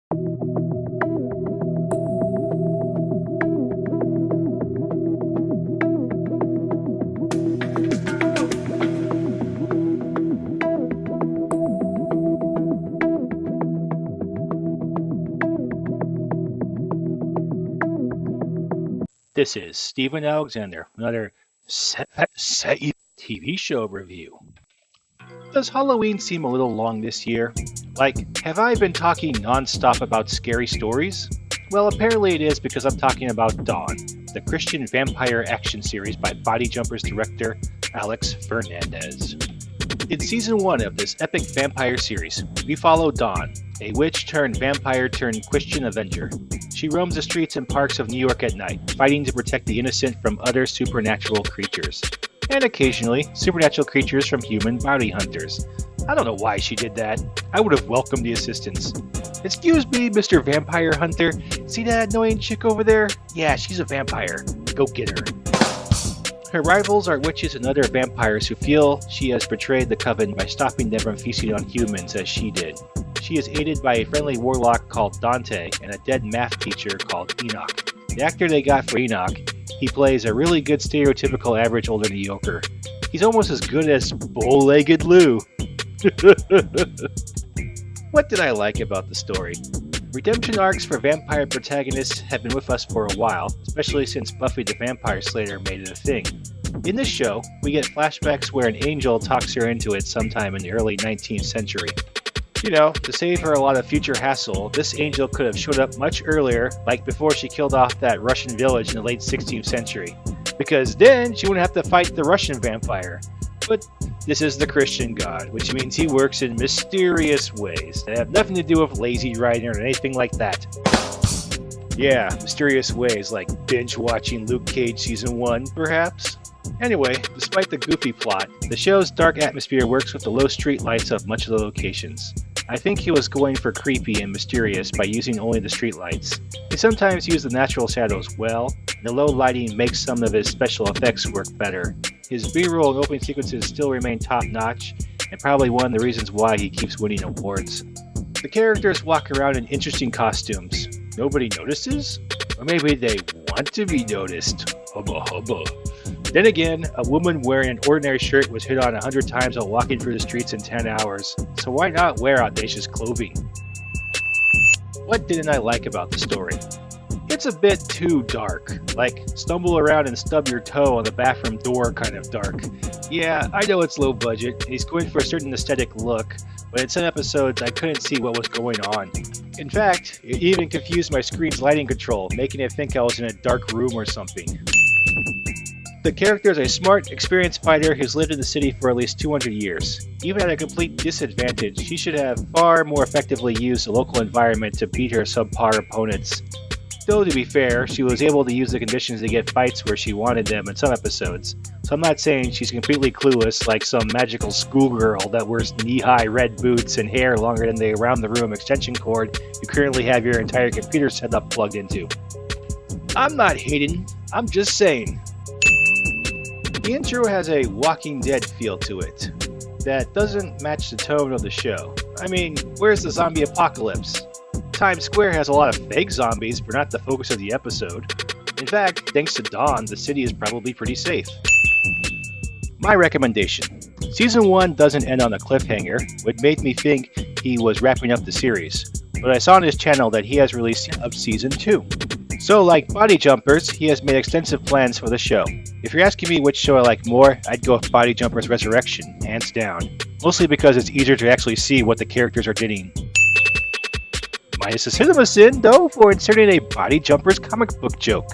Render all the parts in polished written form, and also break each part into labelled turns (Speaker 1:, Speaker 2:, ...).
Speaker 1: This is Stephen Alexander, another set TV show review. Does Halloween seem a little long this year? Like, have I been talking non-stop about scary stories? Well, apparently it is because I'm talking about Dawn, the Christian vampire action series by Body Jumpers director Alex Fernandez. In season 1 of this epic vampire series, we follow Dawn, a witch turned vampire turned Christian Avenger. She roams the streets and parks of New York at night, fighting to protect the innocent from other supernatural creatures. And occasionally, supernatural creatures from human bounty hunters. I don't know why she did that. I would have welcomed the assistance. Excuse me, Mr. Vampire Hunter. See that annoying chick over there? Yeah, she's a vampire. Go get her. Her rivals are witches and other vampires who feel she has betrayed the coven by stopping them from feasting on humans as she did. She is aided by a friendly warlock called Dante and a dead math teacher called Enoch. The actor they got for Enoch, he plays a really good stereotypical average older New Yorker. He's almost as good as bow-legged Lou. What did I like about the story? Redemption arcs for vampire protagonists have been with us for a while, especially since Buffy the Vampire Slayer made it a thing. In this show, we get flashbacks where an angel talks her into it sometime in the early 19th century. You know, to save her a lot of future hassle, this angel could have showed up much earlier, like before she killed off that Russian village in the late 16th century. Because then she wouldn't have to fight the Russian vampire. But this is the Christian God, which means he works in mysterious ways that have nothing to do with lazy writing or anything like that. Yeah, mysterious ways like binge watching Luke Cage Season 1, perhaps? Anyway, despite the goofy plot, the show's dark atmosphere works with the low street lights of much of the locations. I think he was going for creepy and mysterious by using only the street lights. He sometimes used the natural shadows well, and the low lighting makes some of his special effects work better. His B-roll and opening sequences still remain top-notch, and probably one of the reasons why he keeps winning awards. The characters walk around in interesting costumes. Nobody notices? Or maybe they want to be noticed. Hubba hubba. Then again, a woman wearing an ordinary shirt was hit on 100 times while walking through the streets in 10 hours, so why not wear audacious clothing? What didn't I like about the story? It's a bit too dark, like stumble around and stub your toe on the bathroom door kind of dark. Yeah, I know it's low budget, and he's going for a certain aesthetic look, but in some episodes I couldn't see what was going on. In fact, it even confused my screen's lighting control, making it think I was in a dark room or something. The character is a smart, experienced fighter who's lived in the city for at least 200 years. Even at a complete disadvantage, she should have far more effectively used the local environment to beat her subpar opponents. Though to be fair, she was able to use the conditions to get fights where she wanted them in some episodes, so I'm not saying she's completely clueless like some magical schoolgirl that wears knee-high red boots and hair longer than the around-the-room extension cord you currently have your entire computer setup plugged into. I'm not hating, I'm just saying. The intro has a Walking Dead feel to it that doesn't match the tone of the show. I mean, where's the zombie apocalypse? Times Square has a lot of fake zombies, but not the focus of the episode. In fact, thanks to Dawn, the city is probably pretty safe. My recommendation. Season 1 doesn't end on a cliffhanger, which made me think he was wrapping up the series, but I saw on his channel that he has released up Season 2. So like Body Jumpers, he has made extensive plans for the show. If you're asking me which show I like more, I'd go with Body Jumpers Resurrection, hands down. Mostly because it's easier to actually see what the characters are doing. Minus the cinema sin, though, for inserting a Body Jumpers comic book joke.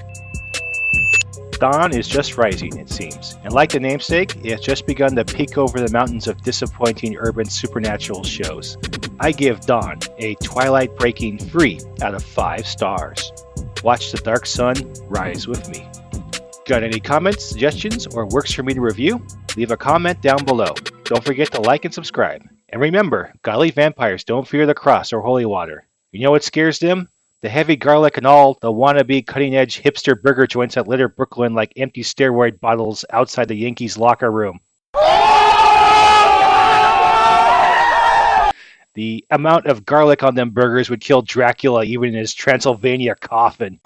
Speaker 1: Dawn is just rising, it seems, and like the namesake, it has just begun to peek over the mountains of disappointing urban supernatural shows. I give Dawn a Twilight breaking 3 out of 5 stars. Watch the dark sun rise with me. Got any comments, suggestions, or works for me to review? Leave a comment down below. Don't forget to like and subscribe. And remember, godly vampires don't fear the cross or holy water. You know what scares them? The heavy garlic and all the wannabe cutting-edge hipster burger joints that litter Brooklyn like empty steroid bottles outside the Yankees locker room. The amount of garlic on them burgers would kill Dracula even in his Transylvania coffin.